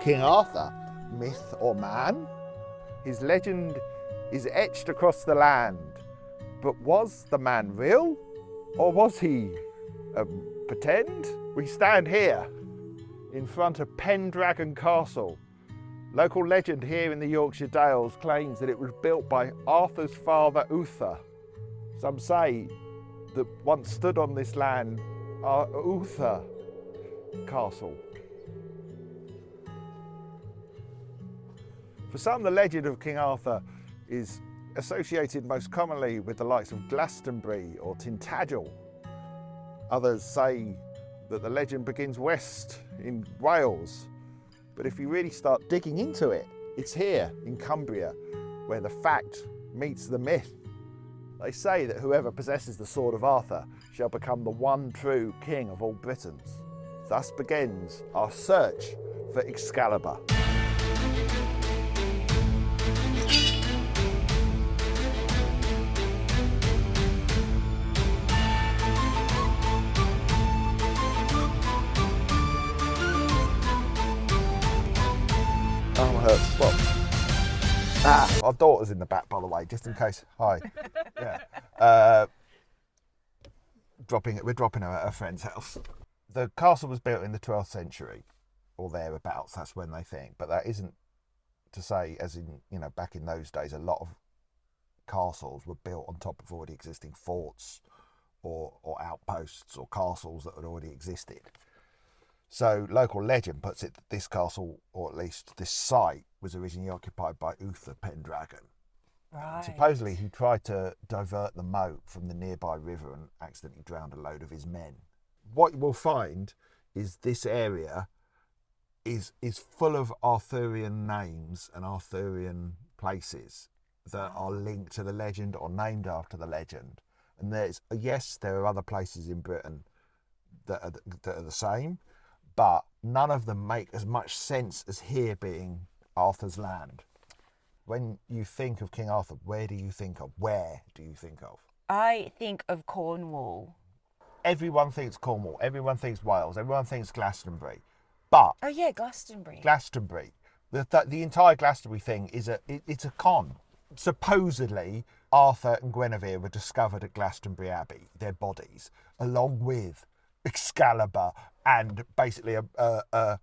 King Arthur, myth or man? His legend is etched across the land, but was the man real, or was he pretend? We stand here in front of Pendragon Castle. Local legend here in the Yorkshire Dales claims that it was built by Arthur's father Uther. Some say that once stood on this land Uther Castle. For some, the legend of King Arthur is associated most commonly with the likes of Glastonbury or Tintagel. Others say that the legend begins west in Wales. But if you really start digging into it, it's here in Cumbria where the fact meets the myth. They say that whoever possesses the sword of Arthur shall become the one true king of all Britons. Thus begins our search for Excalibur. Our daughter's in the back, by the way, just in case. Hi. Yeah. We're dropping her at her friend's house. The castle was built in the 12th century, or thereabouts. That's when they think. But that isn't to say, as in, back in those days, a lot of castles were built on top of already existing forts or outposts or castles that had already existed. So local legend puts it that this castle, or at least this site, was originally occupied by Uther Pendragon. Right. Supposedly he tried to divert the moat from the nearby river and accidentally drowned a load of his men. What you will find is this area is full of Arthurian names and Arthurian places that are linked to the legend or named after the legend. And there are other places in Britain that are the same, but none of them make as much sense as here being Arthur's land. When you think of King Arthur, where do you think of? Where do you think of? I think of Cornwall. Everyone thinks Cornwall, everyone thinks Wales, everyone thinks Glastonbury. But Oh yeah, Glastonbury. The entire Glastonbury thing it's a con. Supposedly, Arthur and Guinevere were discovered at Glastonbury Abbey, their bodies, along with Excalibur and basically a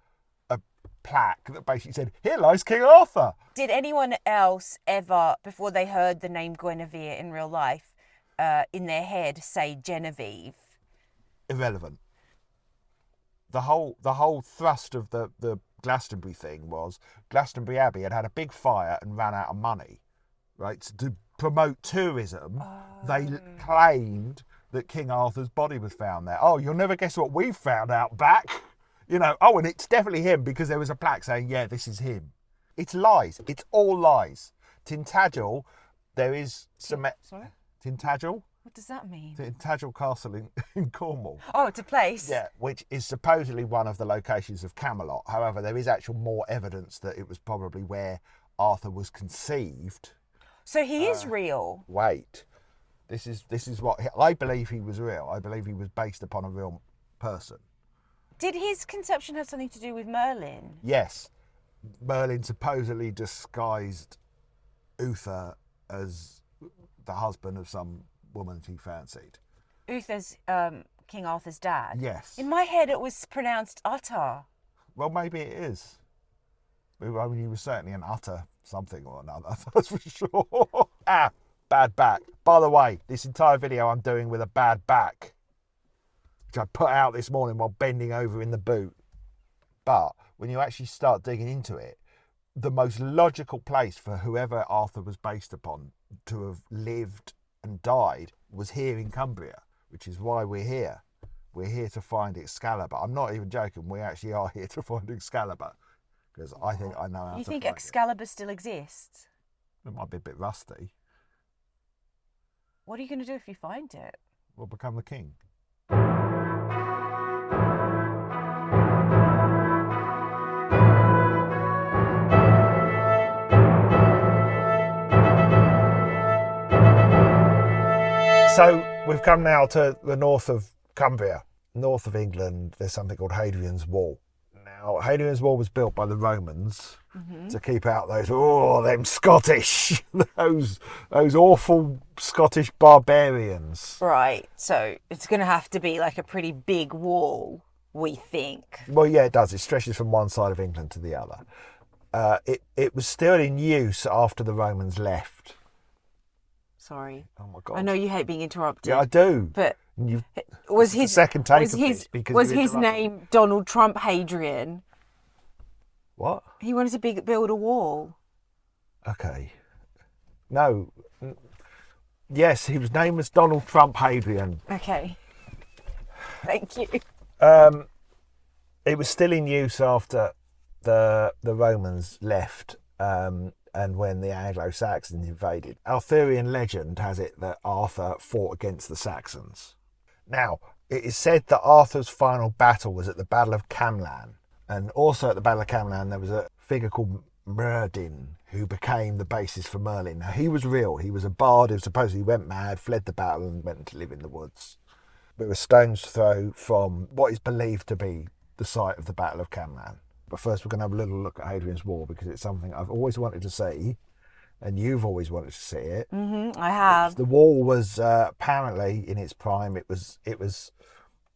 plaque that basically said, "Here lies King Arthur." Did anyone else ever, before they heard the name Guinevere in real life, in their head say Genevieve? Irrelevant. The whole thrust of the Glastonbury thing was Glastonbury Abbey had a big fire and ran out of money, right? So to promote tourism, they claimed that King Arthur's body was found there. Oh, you'll never guess what we've found out back. And it's definitely him because there was a plaque saying, yeah, this is him. It's lies. It's all lies. Tintagel, there is some... Sorry? Tintagel? What does that mean? Tintagel Castle in Cornwall. Oh, it's a place. Yeah, which is supposedly one of the locations of Camelot. However, there is actual more evidence that it was probably where Arthur was conceived. So he is real. Wait. This is what... I believe he was real. I believe he was based upon a real person. Did his conception have something to do with Merlin? Yes. Merlin supposedly disguised Uther as the husband of some woman he fancied. Uther's King Arthur's dad? Yes. In my head, it was pronounced Uther. Well, maybe it is. I mean, he was certainly an utter something or another, that's for sure. Bad back. By the way, this entire video I'm doing with a bad back, which I put out this morning while bending over in the boot. But when you actually start digging into it, the most logical place for whoever Arthur was based upon to have lived and died was here in Cumbria, which is why we're here. We're here to find Excalibur. I'm not even joking. We actually are here to find Excalibur because I think I know how to find it. You think Excalibur still exists? It might be a bit rusty. What are you going to do if you find it? We'll become the king. So we've come now to the north of Cumbria, north of England. There's something called Hadrian's Wall. Now, Now, Hadrian's Wall was built by the Romans to keep out them Scottish, those awful Scottish barbarians. Right. So it's going to have to be like a pretty big wall, we think. Well, yeah, it does. It stretches from one side of England to the other. It was still in use after the Romans left. Sorry. Oh my God. I know you hate being interrupted. Yeah, I do. But was his second take of this because was his name Donald Trump Hadrian? What? He wanted to build a wall. Okay. No. Yes, his name was Donald Trump Hadrian. Okay. Thank you. It was still in use after the Romans left, and when the Anglo-Saxons invaded. Arthurian legend has it that Arthur fought against the Saxons. Now, it is said that Arthur's final battle was at the Battle of Camlann, and also at the Battle of Camlann there was a figure called Merdin who became the basis for Merlin. Now, he was real. He was a bard who supposedly went mad, fled the battle, and went to live in the woods. But it was stone's throw from what is believed to be the site of the Battle of Camlann. But first we're going to have a little look at Hadrian's Wall because it's something I've always wanted to see, and you've always wanted to see it. I have. The wall was apparently in its prime. It was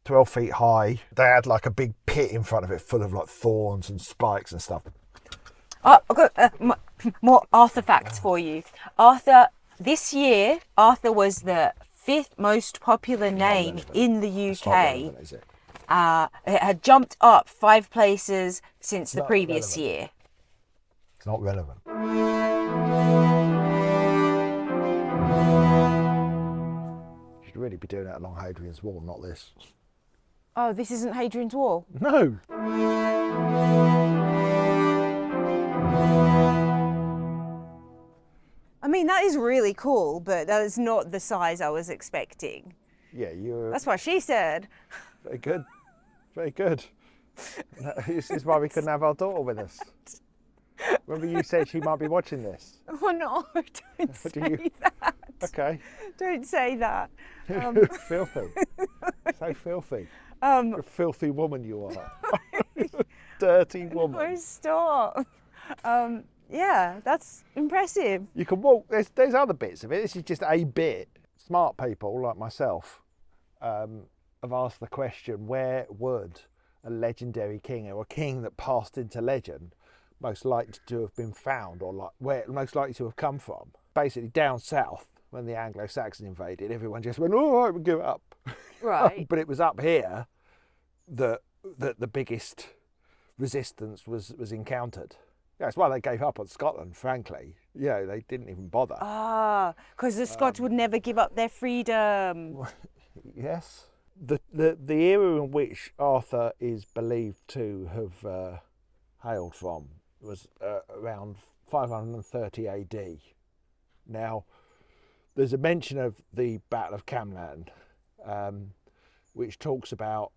12 feet high. They had like a big pit in front of it full of like thorns and spikes and stuff. Oh, I've got more Arthur facts for you. This year, Arthur was the 5th most popular name in the UK. It's not relevant, is it? It had jumped up 5 places since the previous year. It's not relevant. You should really be doing that along Hadrian's Wall, not this. Oh, this isn't Hadrian's Wall? No. I mean, that is really cool, but that is not the size I was expecting. Yeah, That's what she said. very good. Very good. This is why we couldn't have our daughter with us. Remember you said she might be watching this? Oh no, don't say that. Okay. Don't say that. Filthy. So filthy. You're a filthy woman you are. Dirty woman. No, stop. Yeah, that's impressive. You can walk, there's other bits of it. This is just a bit. Smart people like myself have asked the question, where would a legendary king or a king that passed into legend most likely to have been found, or where most likely to have come from? Basically down south when the Anglo-Saxons invaded, everyone just went, all right, we'll give it up. Right. But it was up here that the biggest resistance was encountered. That's why they gave up on Scotland, frankly. You know, they didn't even bother. Ah, because the Scots would never give up their freedom. Yes. The era in which Arthur is believed to have hailed from was around 530 AD. Now, there's a mention of the Battle of Camlann, which talks about,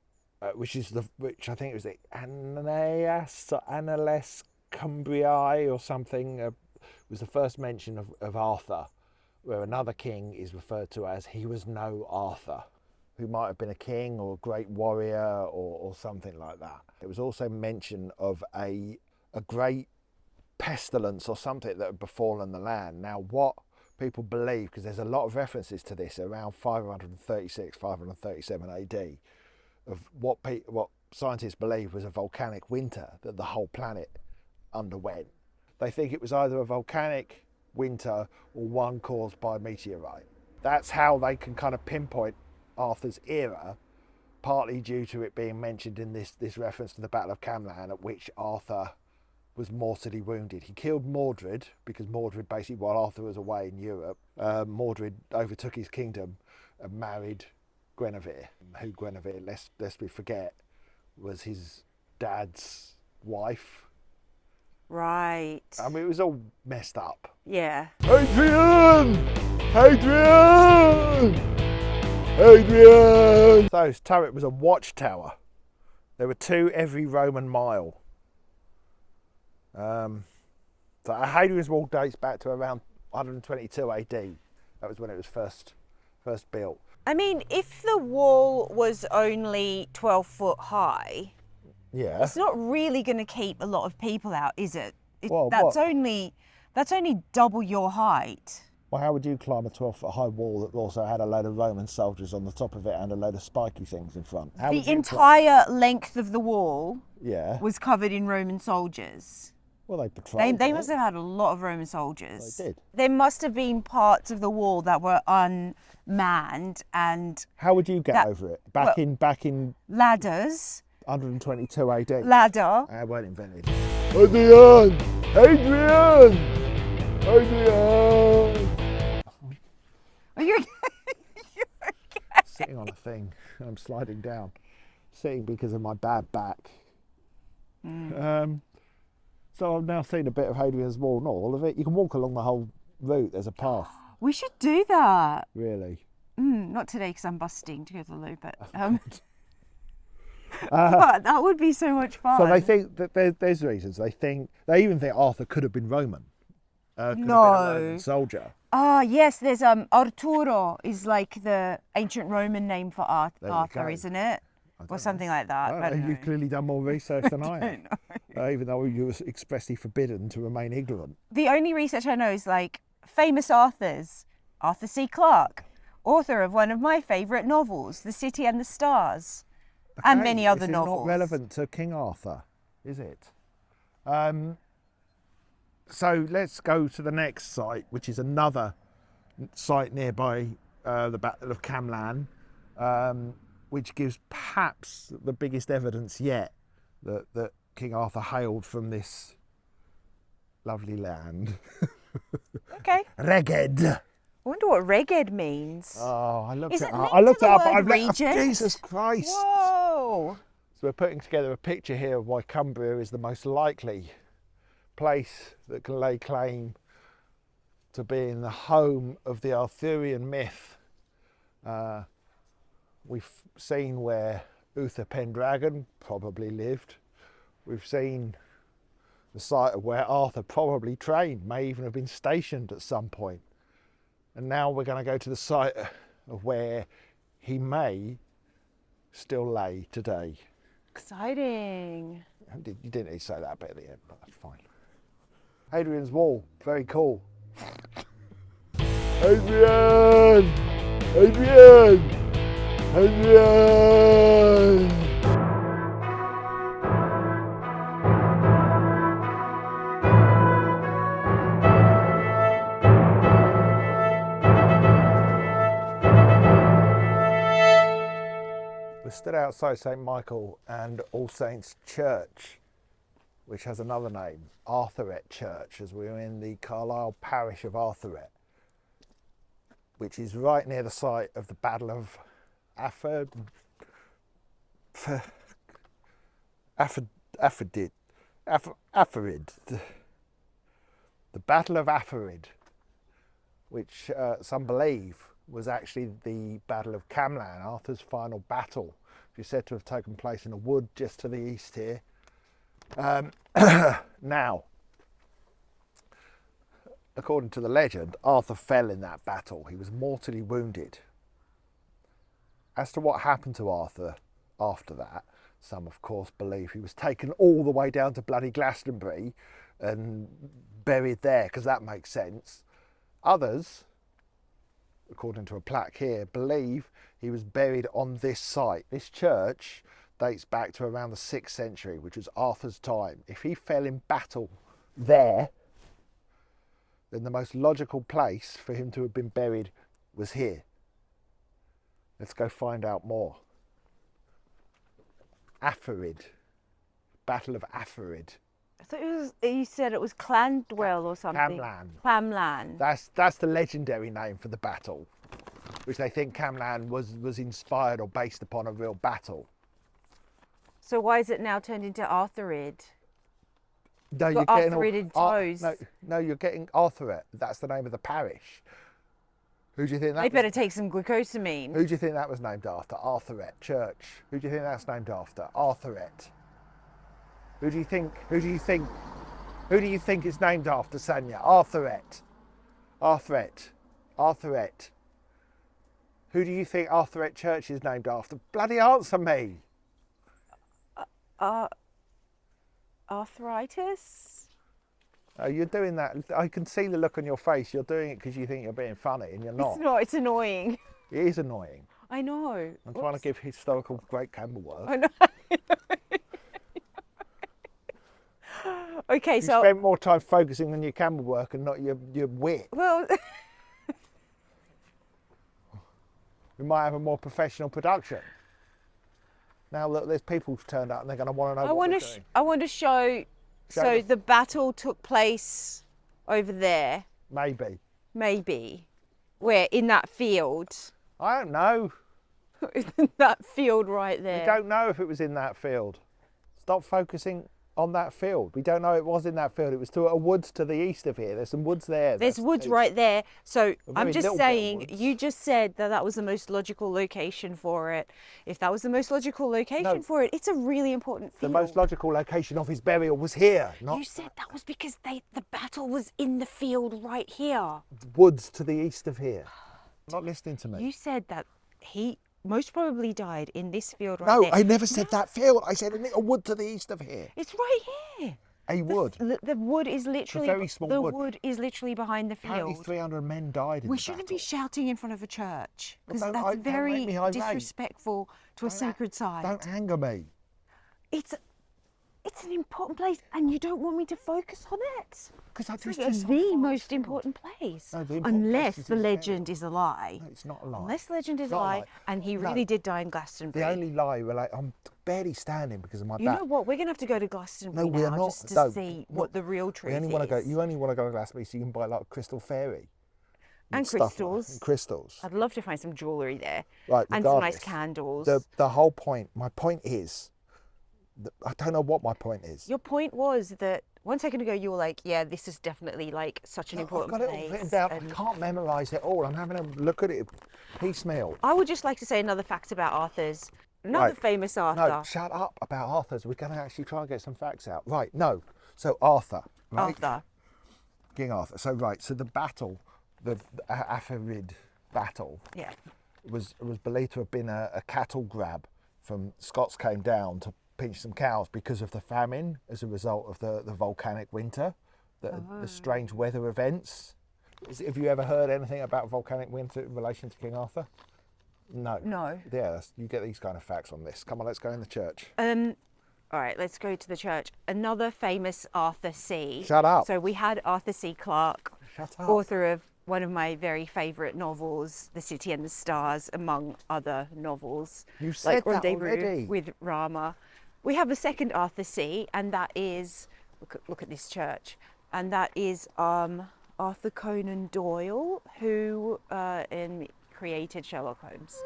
which I think it was the Annales Cumbriae or something, was the first mention of Arthur, where another king is referred to as he was no Arthur, who might have been a king or a great warrior or something like that. It was also mention of a great pestilence or something that had befallen the land. Now, what people believe, because there's a lot of references to this around 536, 537 AD, of what scientists believe was a volcanic winter that the whole planet underwent. They think it was either a volcanic winter or one caused by a meteorite. That's how they can kind of pinpoint Arthur's era, partly due to it being mentioned in this reference to the Battle of Camlann, at which Arthur was mortally wounded. He killed Mordred, because Mordred, basically while Arthur was away in Europe, Mordred overtook his kingdom and married Guinevere, who Guinevere, lest we forget, was his dad's wife. Right. I mean, it was all messed up. Yeah. Hadrian! Hadrian! Hadrian! So his turret was a watchtower. There were 2 every Roman mile. So Hadrian's Wall dates back to around 122 AD. That was when it was first built. I mean, if the wall was only 12 foot high, Yeah. It's not really going to keep a lot of people out, is it? Well, that's what? only double your height. Well, how would you climb a 12-foot high wall that also had a load of Roman soldiers on the top of it and a load of spiky things in front? How would The you entire length of the wall Yeah. was covered in Roman soldiers. Well, they patrolled They it. must have had a lot of Roman soldiers. They did. There must have been parts of the wall that were unmanned and How would you get over it? Back in ladders. 122 AD. Ladder. They weren't invented. Hadrian! Hadrian! Hadrian! Are you? Sitting on a thing. I'm sliding down. Sitting because of my bad back. So I've now seen a bit of Hadrian's Wall, not all of it. You can walk along the whole route. There's a path. We should do that. Really. Not today because I'm busting to go to the loo, but but that would be so much fun. So they think that there's reasons. They even think Arthur could have been Roman. Could have been a Roman soldier. Ah, yes, there's Arturo is like the ancient Roman name for Arthur, isn't it? Or something like that. I don't know. You've clearly done more research than I have. Even though you were expressly forbidden to remain ignorant. The only research I know is like famous authors. Arthur C. Clarke, author of one of my favourite novels, The City and the Stars, and many other novels. It's not relevant to King Arthur, is it? So let's go to the next site, which is another site nearby the Battle of Camlann, which gives perhaps the biggest evidence yet that King Arthur hailed from this lovely land. Okay. Reged. I wonder what Reged means. Oh, I looked Is it it up. linked to the I've word looked regent? Jesus Christ. Whoa. So we're putting together a picture here of why Cumbria is the most likely place that can lay claim to being the home of the Arthurian myth. We've seen where Uther Pendragon probably lived. We've seen the site of where Arthur probably trained, may even have been stationed at some point. And now we're going to go to the site of where he may still lay today. Exciting. You didn't need to say that bit at the end, but that's fine. Hadrian's Wall, very cool. Hadrian! Hadrian! Hadrian! We're stood outside St. Michael and All Saints Church, which has another name, Arthuret Church, as we're in the Carlisle parish of Arthuret, which is right near the site of the Battle of Aphorid. The Battle of Aphorid, which some believe was actually the Battle of Camlann, Arthur's final battle, which is said to have taken place in a wood just to the east here. Now, according to the legend, Arthur fell in that battle. He was mortally wounded. As to what happened to Arthur after that, some of course believe he was taken all the way down to bloody Glastonbury and buried there, because that makes sense. Others, according to a plaque here, believe he was buried on this site. This church dates back to around the 6th century, which was Arthur's time. If he fell in battle there, then the most logical place for him to have been buried was here. Let's go find out more. Aphorid. Battle of Aphorid. I thought you said it was Clandwell or something. Camlann. Camlann. That's the legendary name for the battle, which they think Camlann was inspired or based upon a real battle. So why is it now turned into Arthurid? No, You've got Arthurided toes. No, you're getting Arthuret. That's the name of the parish. Who do you think that? They better take some glucosamine. Who do you think that was named after? Arthuret Church. Who do you think that's named after? Arthuret. Who do you think it's named after, Sanya? Arthuret. Arthuret. Arthuret. Who do you think Arthuret Church is named after? Bloody answer me. Arthritis? Oh, you're doing that. I can see the look on your face. You're doing it because you think you're being funny, and you're not. It's not. It's annoying. It is annoying. I know. I'm trying to give historical great Campbell work. I know. Okay, You so spent more time focusing on your Campbell work and not your wit. well, We might have a more professional production. Now look, there's people who've turned up and they're going to want to know what we're doing. I want to show. So the battle took place over there. Maybe. Maybe, where in that field. I don't know. In that field right there. We don't know if it was in that field. Stop focusing on that field. We don't know it was in that field. It was to a woods to the east of here. There's some woods there. There's woods right there. So I'm very just little bit of saying, woods. you just said that that was the most logical location for it. If that was the most logical location for it, it's a really important The field. most logical location of his burial was here, not You said that was because the battle was in the field right here. woods to the east of here. Not listening to me. You said that he most probably died in this field right No, there. I never said that field. I said a little wood to the east of here. It's right here. A wood. The wood is literally very small the wood. wood is literally behind the Apparently field. 300 men died in We the shouldn't battle. be shouting in front of a church because Well, that's don't very make me irate. disrespectful to a sacred site. Don't anger me. It's an important place, and you don't want me to focus on it. Because It's like the most important place, No, the important unless place is the his legend is a lie. No, it's not a lie. Unless legend is a Not a lie, lie. and he No. really did die in Glastonbury. The only lie, I'm barely standing because of my You back. know what? We're gonna have to go to Glastonbury No, we are now not. just to No, see not- what the real truth We only is. want to go. You only want to go to Glastonbury so you can buy like a crystal fairy And stuff like that, crystals. and crystals. I'd love to find some jewellery there. Right, And some nice regardless, candles. The whole point. My point is, I don't know what my point is. Your point was that 1 second ago you were like, yeah, this is definitely like such an I've important got it all place. written down. and- I can't memorise it all. I'm having a look at it piecemeal. I would just like to say another fact about Arthur's. Another Right. famous Arthur. No, shut up about Arthur's. We're going to actually try and get some facts out. Right, no. So Arthur, right? Arthur. King Arthur. So so the battle, the Afarid battle, Yeah. was believed to have been a cattle grab from Scots came down to pinch some cows because of the famine as a result of the volcanic winter, the strange weather events. Have you ever heard anything about volcanic winter in relation to King Arthur? No. No. Yeah, you get these kind of facts on this. Come on, let's go in the church. All right, let's go to the church. Another famous Arthur C. Shut up. So we had Arthur C. Clarke, Shut up. author of one of my very favourite novels, The City and the Stars, among other novels. You said that Rendezvous already. with Rama. We have a second Arthur C, and that is look at this church, and that is Arthur Conan Doyle, who created Sherlock Holmes.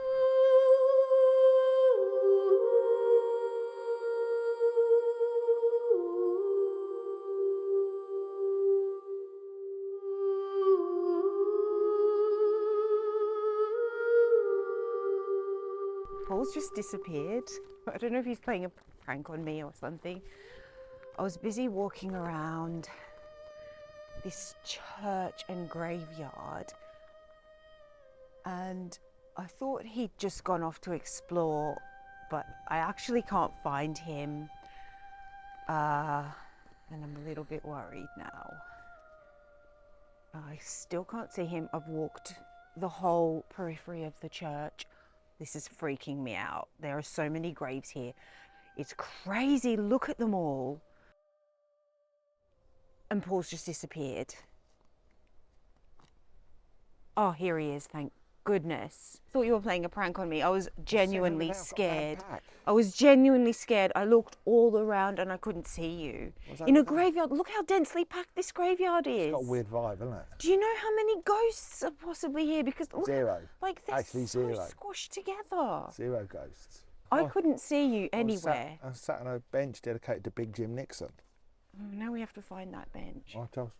Paul's just disappeared. I don't know if he's playing a prank on me or something. I was busy walking around this church and graveyard, and I thought he'd just gone off to explore, but I actually can't find him, and I'm a little bit worried now. I still can't see him. I've walked the whole periphery of the church. This is freaking me out. There are so many graves here. It's crazy. Look at them all. And Paul's just disappeared. Oh, here he is. Thank goodness. Thought you were playing a prank on me. I was genuinely scared. I was genuinely scared. I looked all around and I couldn't see you. In a graveyard. Look how densely packed this graveyard is. It's got a weird vibe, isn't it? Do you know how many ghosts are possibly here? Because look, Zero. like they're Actually, so zero. squashed together. 0 ghosts. I couldn't see you anywhere. I was sat on a bench dedicated to Big Jim Nixon. Oh, now we have to find that bench. I don't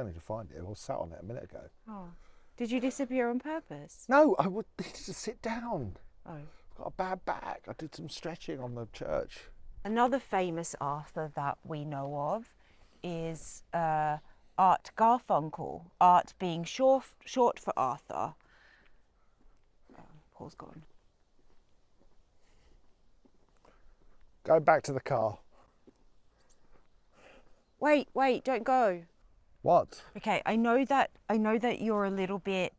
need to find it. I was sat on it a minute ago. Oh, did you disappear on purpose? No, I would just sit down. Oh. I've got a bad back. I did some stretching on the church. Another famous Arthur that we know of is Art Garfunkel. Art being short for Arthur. Oh, Paul's gone. Go back to the car. Wait, don't go. What? Okay, I know that you're a little bit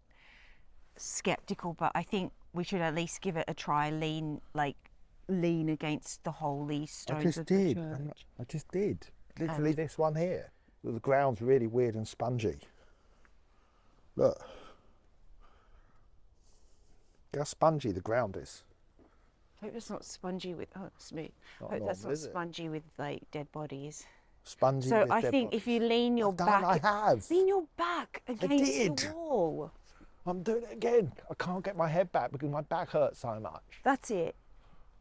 skeptical, but I think we should at least give it a try. Lean against the holy stones of the church. I just did. Literally this one here. The ground's really weird and spongy. Look. Look how spongy the ground is. I hope it's not spongy with smooth. Not I hope that's normal, not is it? spongy with like dead bodies. Spongy. So with I dead think bodies. if you lean your back, I have. lean your back against did. the wall. I'm doing it again. I can't get my head back because my back hurts so much. That's it.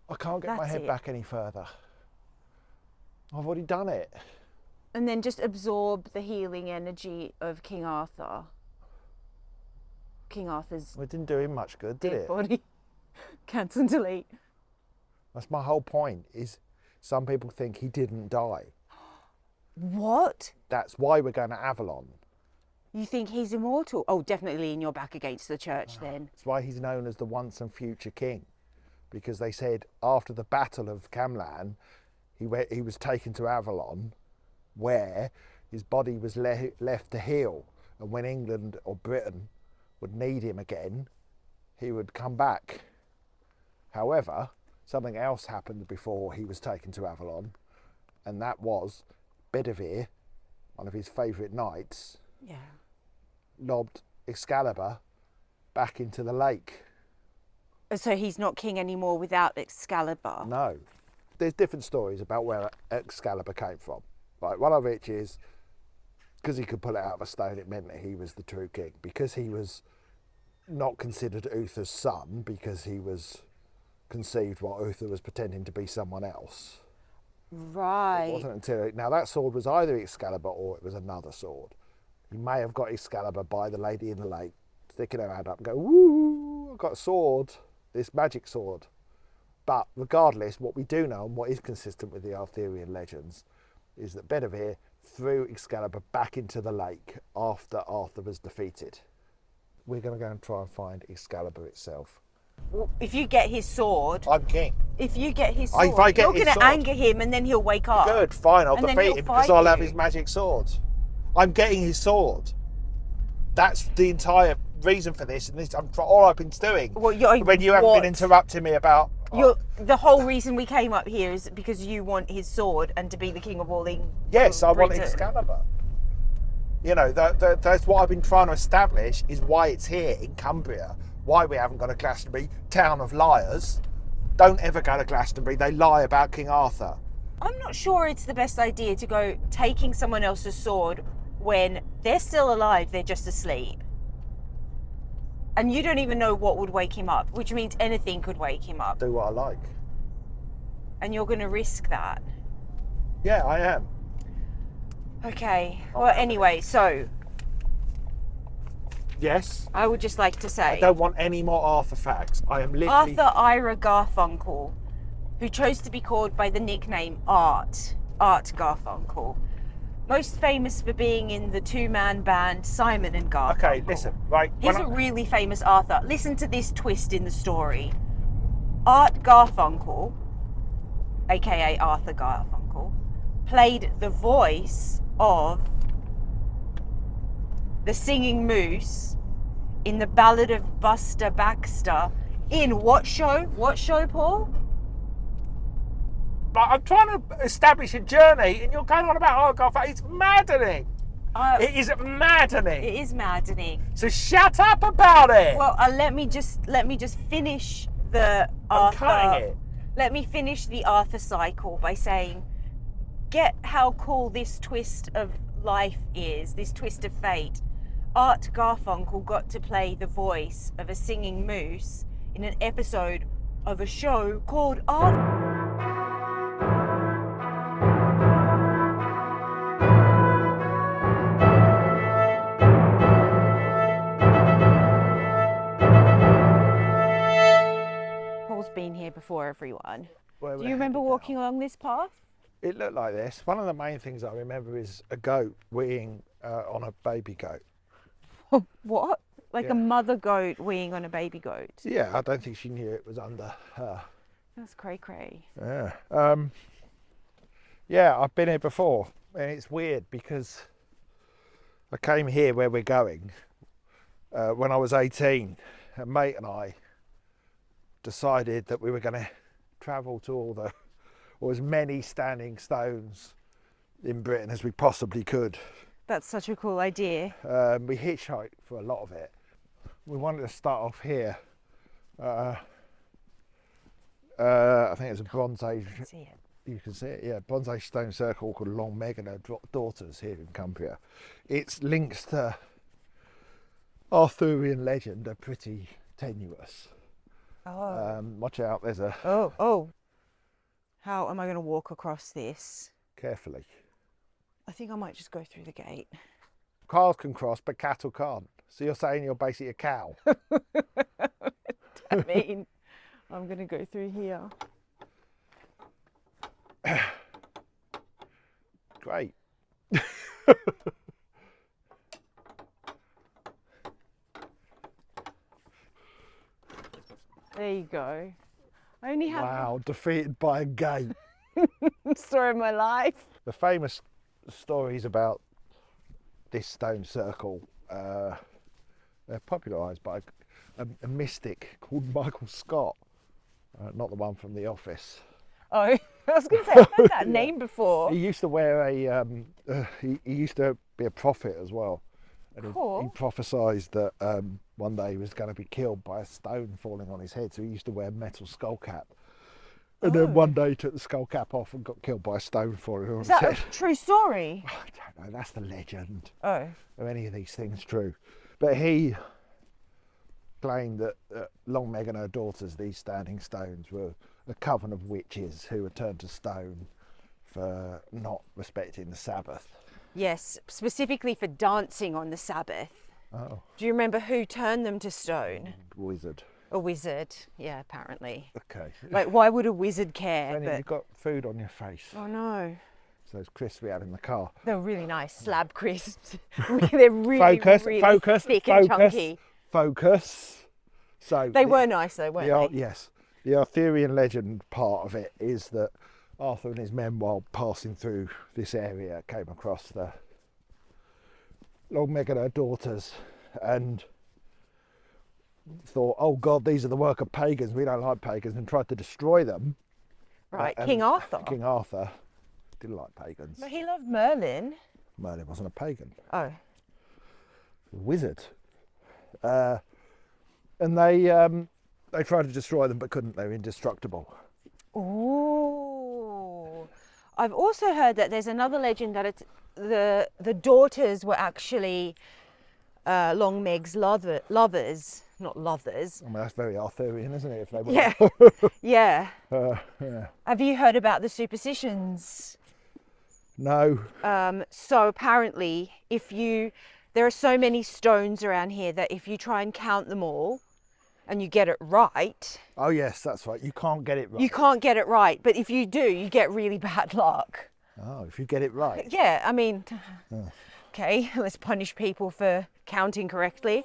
I can't get my That's head it. back any further. I've already done it. And then just absorb the healing energy of King Arthur. King Arthur's Well, it didn't do him much good, did dead it? body. Cancel and delete. That's my whole point, is some people think he didn't die. What? That's why we're going to Avalon. You think he's immortal? Oh, definitely lean your back against the church then. That's why he's known as the once and future king. Because they said after the Battle of Camlann, he was taken to Avalon, where his body was left to heal. And when England or Britain would need him again, he would come back. However, something else happened before he was taken to Avalon, and that was Bedivere, one of his favourite knights, lobbed Excalibur back into the lake. So he's not king anymore without Excalibur? No. There's different stories about where Excalibur came from. Like, one of which is, because he could pull it out of a stone, it meant that he was the true king. Because he was not considered Uther's son, because he was conceived while Uther was pretending to be someone else. Right. It wasn't until... Now, that sword was either Excalibur or it was another sword. He may have got Excalibur by the lady in the lake, sticking her hand up and go, woo, I've got a sword, this magic sword. But regardless, what we do know and what is consistent with the Arthurian legends is that Bedivere threw Excalibur back into the lake after Arthur was defeated. We're going to go and try and find Excalibur itself. Well, if you get his sword, I'm king. if you get his sword, If I get you're his going to sword. anger him and then he'll wake up. Good, fine, I'll And then defeat he'll him because fight I'll have you. his magic sword. I'm getting his sword. That's the entire reason for this, and this all I've been doing. Well, when you haven't been interrupting me about... The whole reason we came up here is because you want his sword and to be the king of all England. Yes, I want Excalibur. You know, that's what I've been trying to establish, is why it's here in Cumbria, why we haven't got a Glastonbury, town of liars. Don't ever go to Glastonbury, they lie about King Arthur. I'm not sure it's the best idea to go taking someone else's sword when they're still alive, they're just asleep. And you don't even know what would wake him up, which means anything could wake him up. Do what I like. And you're going to risk that. Yeah, I am. Okay. Well, anyway, so Yes. I would just like to say, I don't want any more Arthur facts. I am literally... Arthur Ira Garfunkel, who chose to be called by the nickname Art Garfunkel, most famous for being in the two-man band Simon and Garfunkel. Okay, listen, right. He's a really famous Arthur. Listen to this twist in the story. Art Garfunkel, aka Arthur Garfunkel, played the voice of the singing moose in the Ballad of Buster Baxter in what show? What show, Paul? I'm trying to establish a journey, and you're going on about Garfunkel. It's maddening. It is maddening. It is maddening. So shut up about it. Well, let me just finish the Arthur. I'm cutting it. Let me finish the Arthur cycle by saying, get how cool this twist of life is, this twist of fate. Art Garfunkel got to play the voice of a singing moose in an episode of a show called Arthur. Paul's been here before, everyone. Where Do we're you remember headed walking now. along this path? It looked like this. One of the main things I remember is a goat weeing on a baby goat. What? Like Yeah. a mother goat weeing on a baby goat? Yeah, I don't think she knew it was under her. That's cray-cray. Yeah. Yeah, I've been here before, and it's weird because I came here where we're going when I was 18. A mate and I decided that we were going to travel to or as many standing stones in Britain as we possibly could. That's such a cool idea. We hitchhiked for a lot of it. We wanted to start off here. I think it's a Bronze Age. I can see it. You can see it, yeah. Bronze Age stone circle called Long Meg and her daughters here in Cumbria. Its links to Arthurian legend are pretty tenuous. Oh. Watch out, there's a... Oh. How am I going to walk across this? Carefully. I think I might just go through the gate. Cows can cross, but cattle can't. So you're saying you're basically a cow? I mean, I'm going to go through here. Great. There you go. I only have Wow, defeated by a gate. story of my life. The famous stories about this stone circle, they're popularised by a mystic called Michael Scott, not the one from The Office. Oh, I was going to say, I've heard that name before. He used to wear a, he used to be a prophet as well. And Cool. he prophesied that one day he was going to be killed by a stone falling on his head, so he used to wear a metal skull cap. And then one day he took the skull cap off and got killed by a stone falling on Is his that head. a true story? I don't know, that's the legend. Oh. Are any of these things true? But he claimed that Long Meg and her daughters, these standing stones, were a coven of witches who were turned to stone for not respecting the Sabbath. Yes, specifically for dancing on the Sabbath. Oh, Do you remember who turned them to stone? wizard. A wizard. Yeah, apparently. Okay. Like, why would a wizard care? Then But you've got food on your face. oh no, So those crisps we had in the car. they're really nice slab crisps. They're really, Focus, really focus, thick and focus, chunky. focus. So They were nice though, weren't they? Yes. The Arthurian legend part of it is that Arthur and his men, while passing through this area, came across the Long Meg and her daughters and thought, oh God, these are the work of pagans. We don't like pagans, and tried to destroy them. Right, And King Arthur. King Arthur didn't like pagans. But he loved Merlin. Merlin wasn't a pagan. Oh. Wizard. And they tried to destroy them but couldn't. They were indestructible. Ooh. I've also heard that there's another legend that it's the daughters were actually Long Meg's lovers, not lovers. I mean, that's very Arthurian, isn't it? If they were. Yeah. Yeah. Yeah. Have you heard about the superstitions? No. So apparently, there are so many stones around here that if you try and count them all and you get it right, Oh yes, that's right. You can't get it right. you can't get it right. But if you do, you get really bad luck. Oh, if you get it right. Yeah, I mean, okay, let's punish people for counting correctly.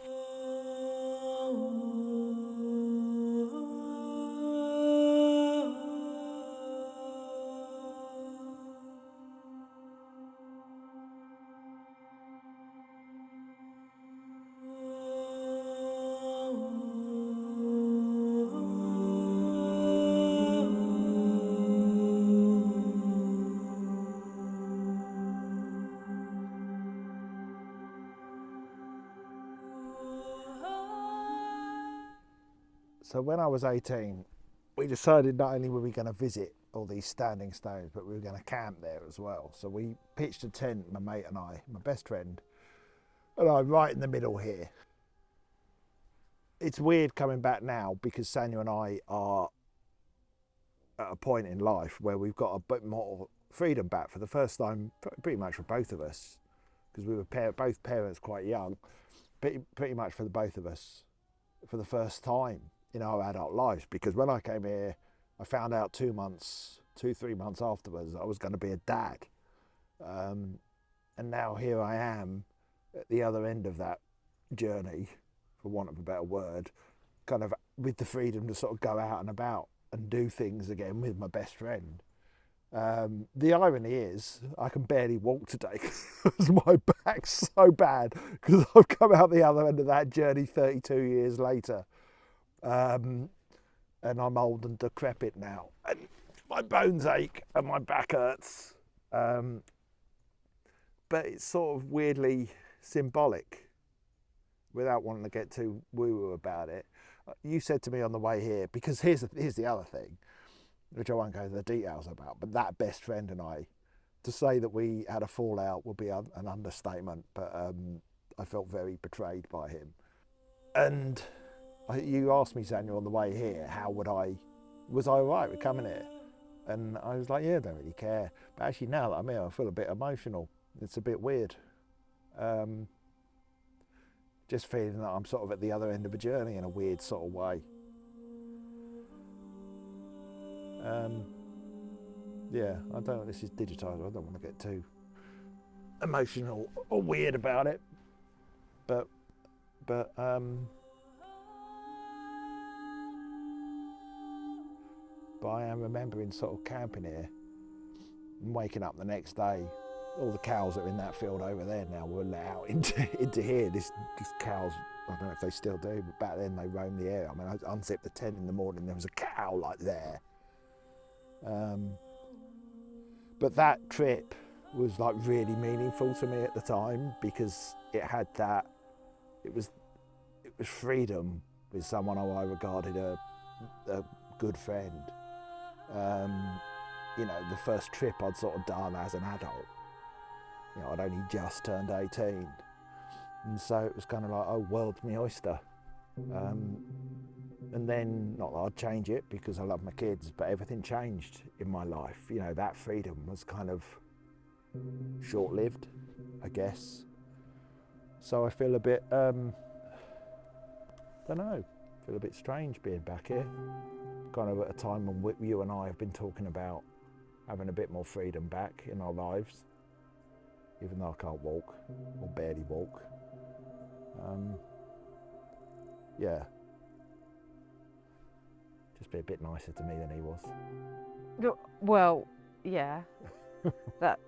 So when I was 18, we decided not only were we going to visit all these standing stones, but we were going to camp there as well. So we pitched a tent, my mate and I, my best friend, and I, right in the middle here. It's weird coming back now because Sanya and I are at a point in life where we've got a bit more freedom back for the first time, pretty much for both of us, because we were both parents quite young, pretty much for the both of us for the first time in our adult lives. Because when I came here, I found out 3 months afterwards I was going to be a dad, and now here I am at the other end of that journey, for want of a better word, kind of with the freedom to sort of go out and about and do things again with my best friend. The irony is I can barely walk today because my back's so bad because I've come out the other end of that journey 32 years later. And I'm old and decrepit now. And my bones ache and my back hurts. But it's sort of weirdly symbolic without wanting to get too woo-woo about it. You said to me on the way here, because here's the other thing, which I won't go into the details about, but that best friend and I, to say that we had a fallout would be an understatement, but I felt very betrayed by him. And you asked me, Samuel, on the way here, was I all right with coming here? And I was like, yeah, I don't really care. But actually now that I'm here, I feel a bit emotional. It's a bit weird. Just feeling that I'm sort of at the other end of a journey in a weird sort of way. Yeah, I don't know, this is Digitiser, I don't want to get too emotional or weird about it, but I am remembering sort of camping here and waking up the next day. All the cows that are in that field over there now were let out into here. This cows, I don't know if they still do, but back then they roamed the area. I mean, I unzipped the tent in the morning, there was a cow like there. But that trip was like really meaningful to me at the time because it had that, it was freedom with someone who I regarded a good friend. You know, the first trip I'd sort of done as an adult. You know, I'd only just turned 18. And so it was kind of like, oh, world's my oyster. And then, not that I'd change it because I love my kids, but everything changed in my life. You know, that freedom was kind of short-lived, I guess. So I feel a bit, don't know, feel a bit strange being back here. Kind of at a time when you and I have been talking about having a bit more freedom back in our lives, even though I can't walk, or barely walk. Yeah. Just be a bit nicer to me than he was. Well, yeah, that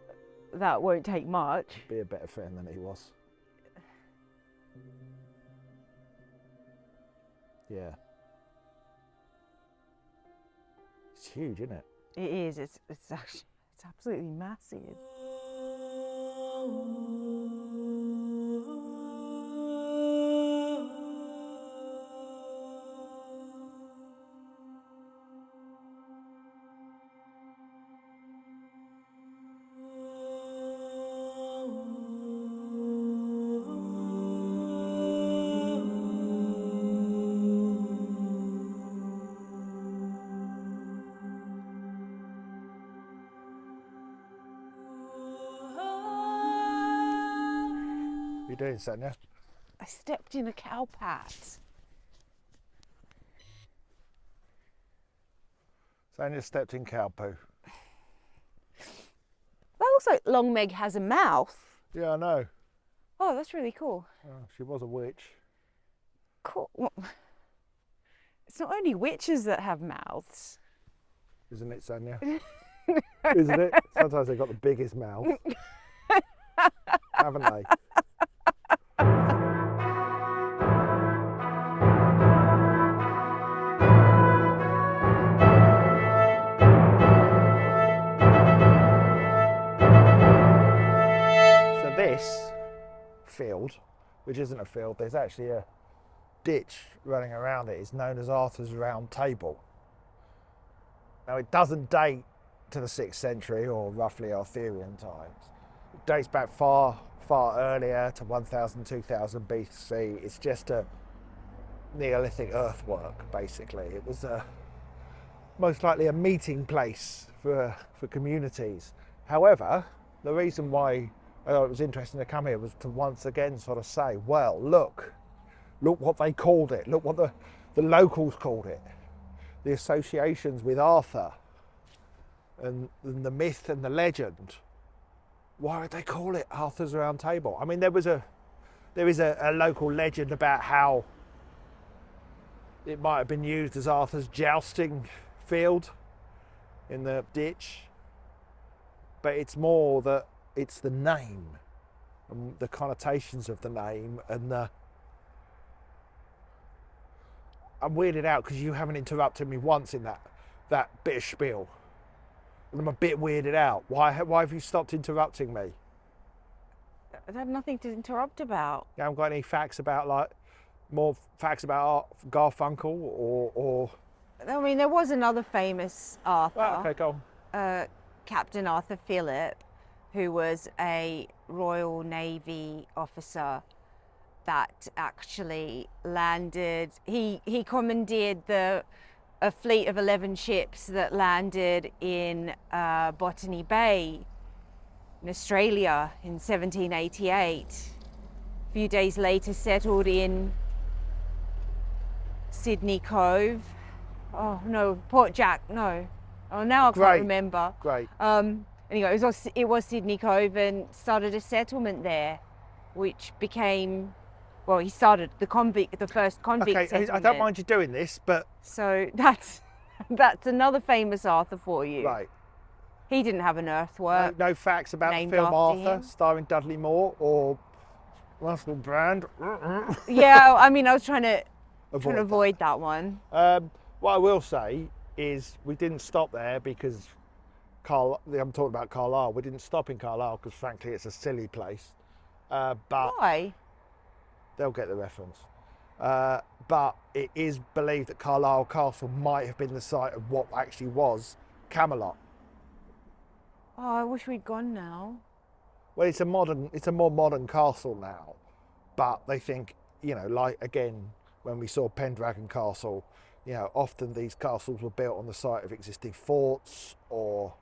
won't take much. Be a better friend than he was. Yeah. It's huge, isn't it? It is. It's absolutely massive. What are you doing, Sanya? I stepped in a cow pat. Sanya stepped in cow poo. That looks like Long Meg has a mouth. Yeah, I know. Oh, that's really cool. Oh, she was a witch. Cool. Well, it's not only witches that have mouths. Isn't it, Sanya? Isn't it? Sometimes they've got the biggest mouth. Haven't they? So this field, which isn't a field, there's actually a ditch running around it, is known as Arthur's Round Table. Now it doesn't date to the 6th century or roughly Arthurian times. It dates back far earlier to 1000, 2000 BC. It's just a Neolithic earthwork, basically. It was most likely a meeting place for communities. However, the reason why I thought it was interesting to come here was to once again sort of say, well, look what they called it, look what the locals called it. The associations with Arthur and the myth and the legend. Why would they call it Arthur's Round Table? I mean, there is a local legend about how it might have been used as Arthur's jousting field in the ditch, but it's more that it's the name and the connotations of the name and the. I'm weirded out because you haven't interrupted me once in that bit of spiel. And I'm a bit weirded out. Why have you stopped interrupting me? I have nothing to interrupt about. You haven't got any facts about, like, more facts about Garfunkel or... I mean, there was another famous Arthur. Oh, okay, go on. Captain Arthur Phillip, who was a Royal Navy officer that actually landed. He commandeered a fleet of 11 ships that landed in Botany Bay in Australia in 1788. A few days later settled in Sydney Cove. Oh no, Port Jack, no. Oh, now I can't remember. Great. Anyway, it was Sydney Cove, and started a settlement there, which became, well, he started the first convict settlement. I don't mind you doing this, but... So that's another famous Arthur for you. Right. He didn't have an earthwork. No facts about the named film after Arthur, him. starring Dudley Moore or Russell Brand. Yeah, I mean, I was trying to Avoid avoid that one. What I will say is we didn't stop there because I'm talking about Carlisle. We didn't stop in Carlisle because, frankly, it's a silly place. But Why? they'll get the reference. But it is believed that Carlisle Castle might have been the site of what actually was Camelot. Oh, I wish we'd gone now. Well, it's a more modern castle now, but they think, like, again, when we saw Pendragon Castle, often these castles were built on the site of existing forts or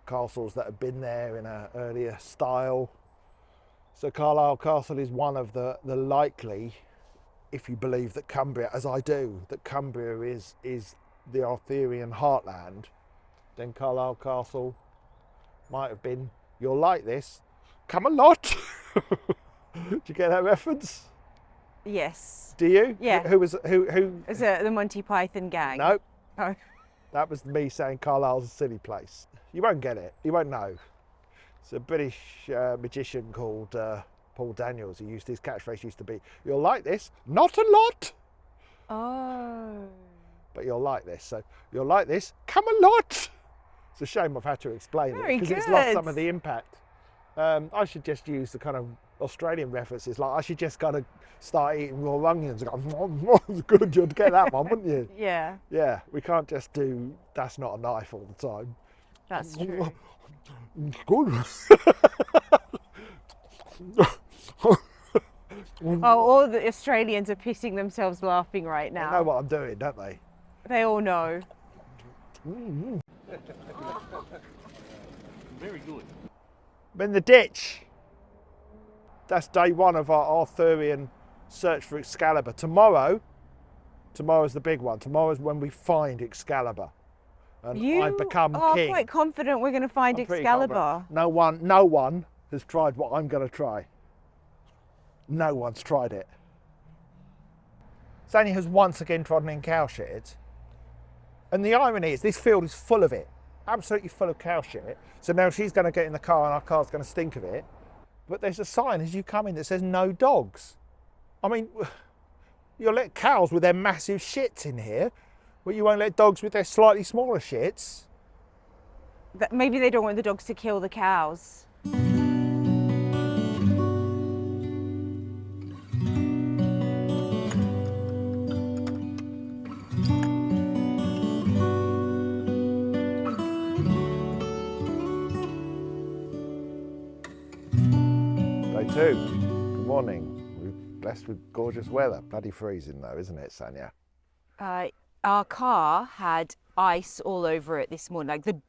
castles that had been there in an earlier style. So Carlisle Castle is one of the likely, if you believe that Cumbria, as I do, that Cumbria is the Arthurian heartland, then Carlisle Castle might have been, you'll like this, Camelot. Do you get that reference? Yes. Do you? Yeah. Who? Is it the Monty Python gang? No. Oh. That was me saying Carlisle's a silly place. You won't get it. You won't know. It's a British magician called Paul Daniels. He used his catchphrase used to be, "You'll like this, not a lot, Oh. but you'll like this." So you'll like this, Camelot. It's a shame I've had to explain Very it because it's lost good. some of the impact. I should just use the kind of Australian references. Like I should just kind of start eating raw onions and go, it's good, you'd get that one, wouldn't you? Yeah, Yeah, we can't just do that's not a knife all the time. that's true. It's good. Oh, all the Australians are pissing themselves laughing right They know now. what I'm doing, don't they? They all know. Very good. I'm in the ditch. That's day one of our Arthurian search for Excalibur. Tomorrow's the big one. Tomorrow's when we find Excalibur. And You I become are king. quite confident we're going to find I'm pretty Excalibur. confident. No one has tried what I'm going to try. No one's tried it. Sanya has once again trodden in cow shit. And the irony is this field is full of it. Absolutely full of cow shit. So now she's going to get in the car and our car's going to stink of it. But there's a sign as you come in that says no dogs. I mean, you'll let cows with their massive shits in here, but you won't let dogs with their slightly smaller shits. Maybe they don't want the dogs to kill the cows. Day two. Good morning. We're blessed with gorgeous weather. Bloody freezing though, isn't it, Sanya? Our car had ice all over it this morning. Like the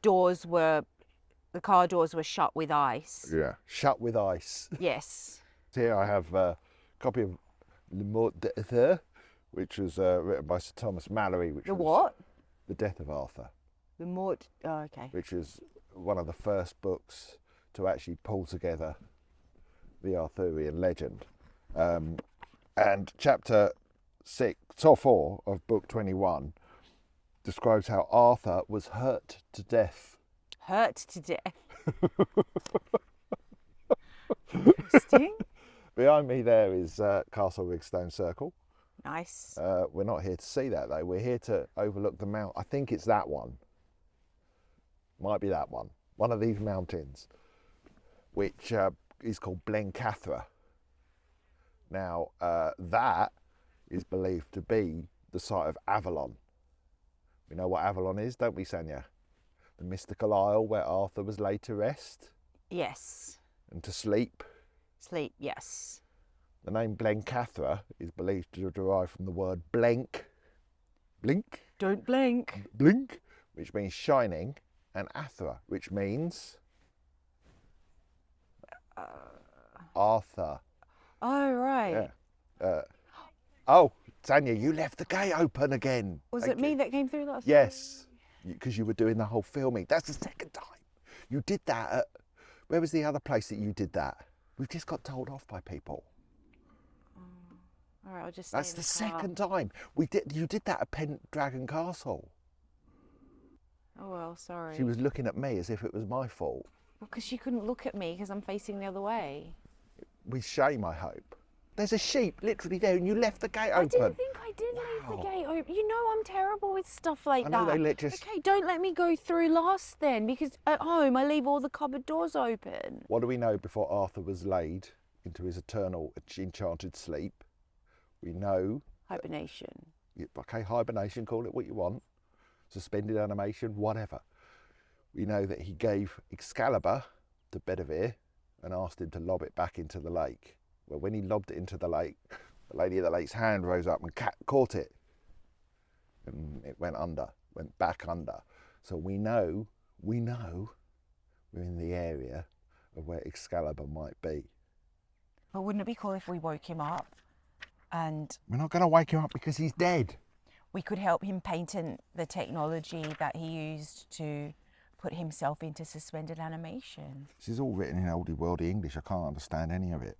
car doors were shut with ice. Yeah. Shut with ice. Yes. Here I have a copy of Uther, which was written by Sir Thomas Malory. Which The was what? The Death of Arthur, The mort. Oh, okay. which is one of the first books to actually pull together the Arthurian legend. And chapter 6 or 4 of book 21 describes how Arthur was hurt to death. Hurt to death. Interesting. Behind me there is Castle Rigstone Circle. Nice. We're not here to see that though. We're here to overlook the mount. I think it's that one. Might be that one. One of these mountains, which is called Blencathra. Now, that is believed to be the site of Avalon. We know what Avalon is, don't we, Sanya? The mystical isle where Arthur was laid to rest. Yes. And to sleep. Sleep, yes. The name Blencathra is believed to derive from the word blenk. Blink? Don't blink. Blink, which means shining, and Athra, which means Arthur. Oh, right. Yeah. Oh, Tanya, you left the gate open again. Was it me that came through last time? Yes, because you were doing the whole filming. That's the second time. You did that at, where was the other place that you did that? We've just got told off by people. All right, I'll just stay That's in the car. second time. You did that at Pendragon Castle. Oh, well, sorry. She was looking at me as if it was my fault. Well, because she couldn't look at me because I'm facing the other way. With shame, I hope. There's a sheep literally there and you left the gate open. I didn't think I did leave the gate open. You know I'm terrible with stuff like I know that. they let just... Okay, don't let me go through last then, because at home I leave all the cupboard doors open. What do we know before Arthur was laid into his eternal enchanted sleep? We know... Hibernation. Okay, hibernation, call it what you want. Suspended animation, whatever. We know that he gave Excalibur to Bedivere and asked him to lob it back into the lake. Well, when he lobbed it into the lake, the lady of the lake's hand rose up and caught it. And it went back under. So we know we're in the area of where Excalibur might be. But wouldn't it be cool if we woke him up and... We're not going to wake him up because he's dead. We could help him patent the technology that he used to put himself into suspended animation. This is all written in oldie worldy English. I can't understand any of it.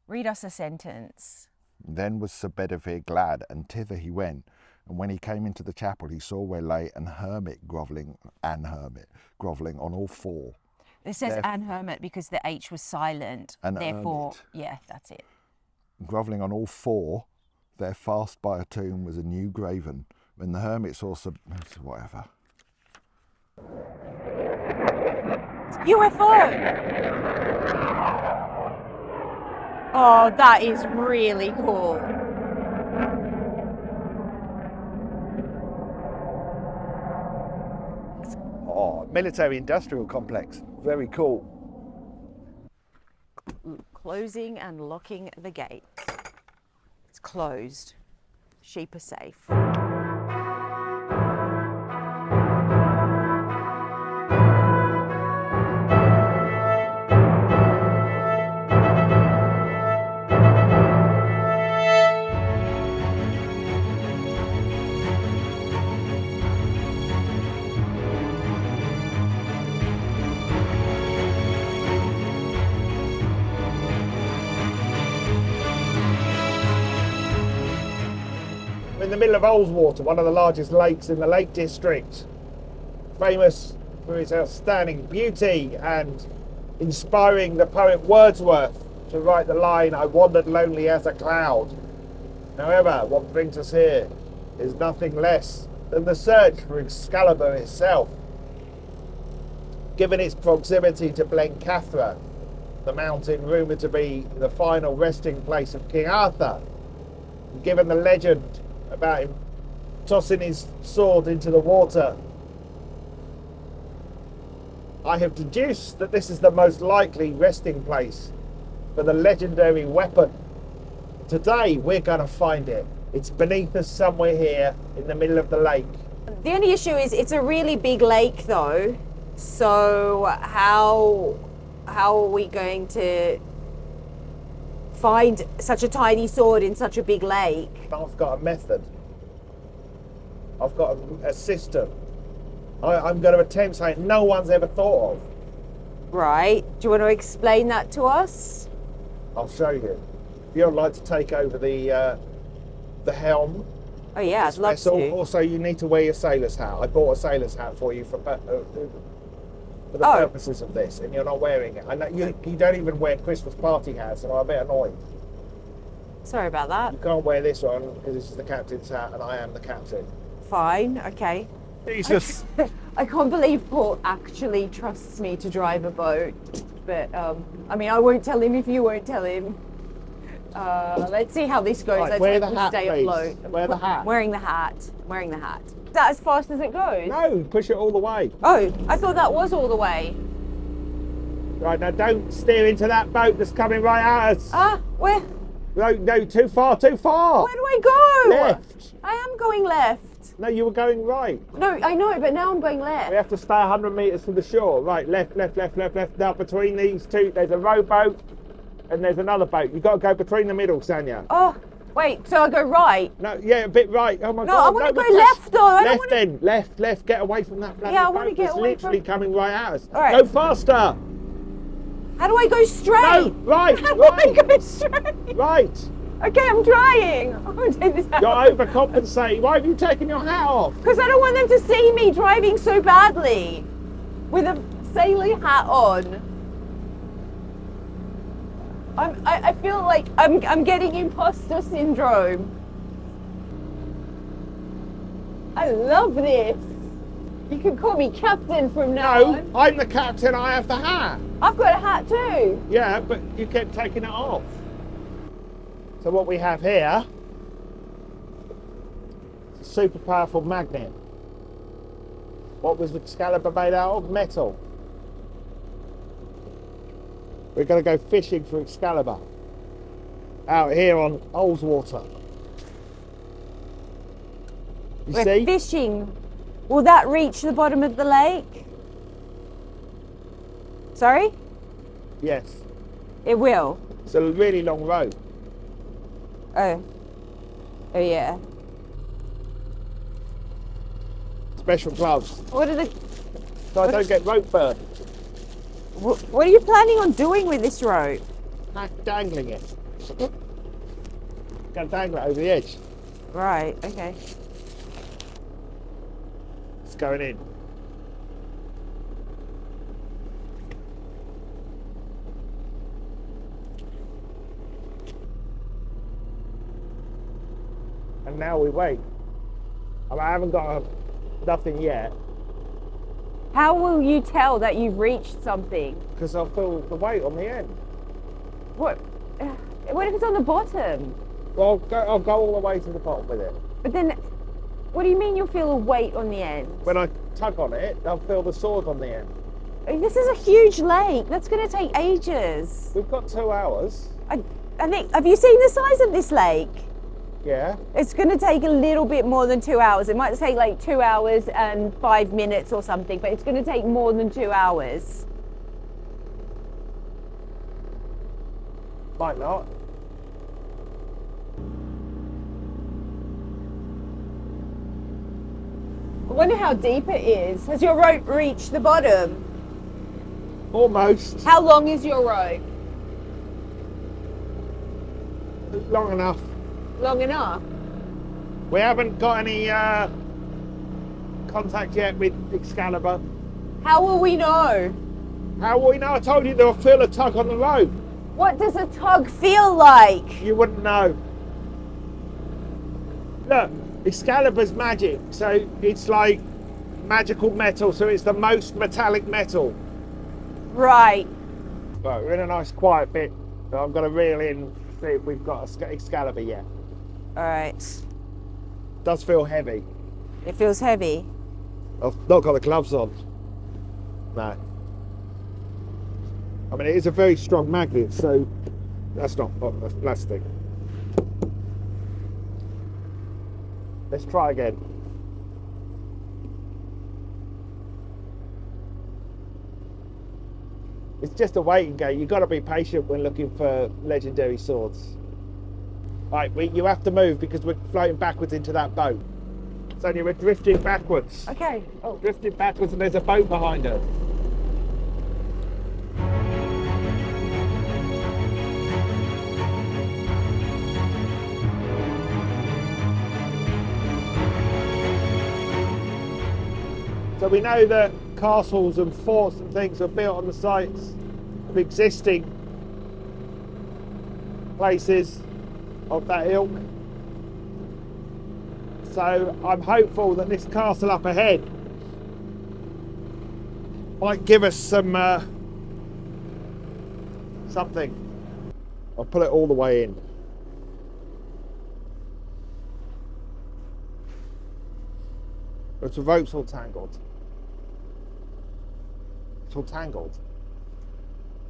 Read us a sentence. Then was Sir Bedivere glad, and thither he went. And when he came into the chapel, he saw where lay an hermit grovelling on all four. It says an hermit because the H was silent. An therefore, hermit. yeah, that's it. Grovelling on all four, there fast by a tomb was a new graven. When the hermit saw whatever. UFO! Oh, that is really cool. Oh, military industrial complex. Very cool. Closing and locking the gate. It's closed. Sheep are safe. In the middle of Ullswater, one of the largest lakes in the Lake District, famous for its outstanding beauty and inspiring the poet Wordsworth to write the line, "I wandered lonely as a cloud." However, what brings us here is nothing less than the search for Excalibur itself. Given its proximity to Blencathra, the mountain rumoured to be the final resting place of King Arthur, and given the legend about him tossing his sword into the water, I have deduced that this is the most likely resting place for the legendary weapon. Today we're going to find it. It's beneath us somewhere here in the middle of the lake. The only issue is it's a really big lake though, so how are we going to find such a tiny sword in such a big lake? I've got a method. I've got a system. I'm going to attempt something no one's ever thought of. Right. Do you want to explain that to us? I'll show you. If you'd like to take over the helm Oh yeah, I'd love vessel. to. Also, you need to wear your sailor's hat. I bought a sailor's hat for you for the purposes of this, and you're not wearing it. I know you don't even wear Christmas party hats, and I'm a bit annoyed. Sorry about that. You can't wear this one because this is the captain's hat, and I am the captain. Fine, okay. Jesus. I can't believe Paul actually trusts me to drive a boat. But, I mean, I won't tell him if you won't tell him. Let's see how this goes. Right, Let's wear hope the we hat, stay please. afloat. Wear the hat. Wearing the hat. Wearing the hat. Is that as fast as it goes? No, push it all the way. Oh, I thought that was all the way. Right, now don't steer into that boat that's coming right at us. Ah, where? No, too far, too far. Where do I go? Left. I am going left. No, you were going right. No, I know, but now I'm going We left. have to stay 100 metres from the shore. Right, left. Now between these two, there's a rowboat and there's another boat. You've got to go between the middle, Sanya. Oh, wait, so I go right? No, yeah, a bit right. Oh my No, God. I want to go we left though. I don't Left want to... then, left. Get away from that bloody Yeah, I want to boat get that's away literally from... coming right at us. All right. Go faster. How do I go straight? No, right, How do I right, go straight? right. Okay, I'm trying. I'm gonna take this You're out. overcompensating. Why have you taken your hat off? Because I don't want them to see me driving so badly with a sailor hat on. I feel like I'm getting imposter syndrome. I love this. You can call me captain from now No, on. I'm the captain. I have the hat. I've got a hat too. Yeah, but you kept taking it off. So what we have here is a super powerful magnet. What was Excalibur made out of? Metal. We're going to go fishing for Excalibur out here on Olswater. You We're see? fishing. Will that reach the bottom of the lake? Sorry? Yes. It will. It's a really long road. Oh. Oh yeah. Special gloves. What are the... So I don't get rope burn. What are you planning on doing with this rope? Dangling it. Gonna dangle it over the edge. Right, okay. It's going in. And now we wait. I haven't got nothing yet How will you tell that you've reached something? because I'll feel the weight on the end. What? What if it's on the bottom? Well, I'll go all the way to the bottom with it. But then, what do you mean you'll feel a weight on the end? When I tug on it, I'll feel the sword on the end. This is a huge lake. That's going to take ages. We've got 2 hours. I think. Have you seen the size of this lake? Yeah. It's going to take a little bit more than 2 hours. It might take like 2 hours and 5 minutes or something, but it's going to take more than 2 hours. Might not. I wonder how deep it is. Has your rope reached the bottom? Almost. How long is your rope? Long enough. Long enough. We haven't got any contact yet with Excalibur. How will we know? How will we know? I told you they'll feel a tug on the rope. What does a tug feel like? You wouldn't know. Look, Excalibur's magic, so it's like magical metal, so it's the most metallic metal. Right. Right, we're in a nice quiet bit, so I'm going to reel in, see if we've got Excalibur yet. All right. Does feel heavy. It feels heavy. I've not got the gloves on. No. I mean, it is a very strong magnet, so that's that's plastic. Let's try again. It's just a waiting game. You've got to be patient when looking for legendary swords. Right, you have to move because we're floating backwards into that boat. So we're drifting backwards. Okay. Oh, drifting backwards and there's a boat behind us. So we know that castles and forts and things are built on the sites of existing places of that ilk. So I'm hopeful that this castle up ahead might give us some something. I'll put it all the way in. But the rope's all tangled. It's all tangled.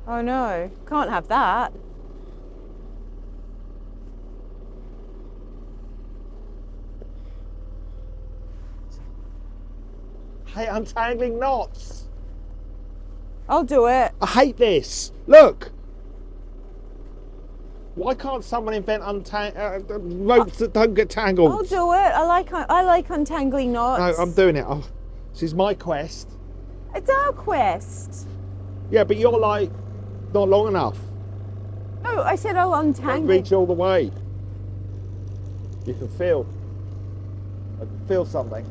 Oh no, can't have that. I hate untangling knots. I'll do it. I hate this. Look. Why can't someone invent ropes that don't get tangled? I'll do it. I like untangling knots. No, I'm doing it. This is my quest. It's our quest. Yeah, but you're like not long enough. No, I said I'll Don't untangle. reach all the way. You can feel. I can feel something.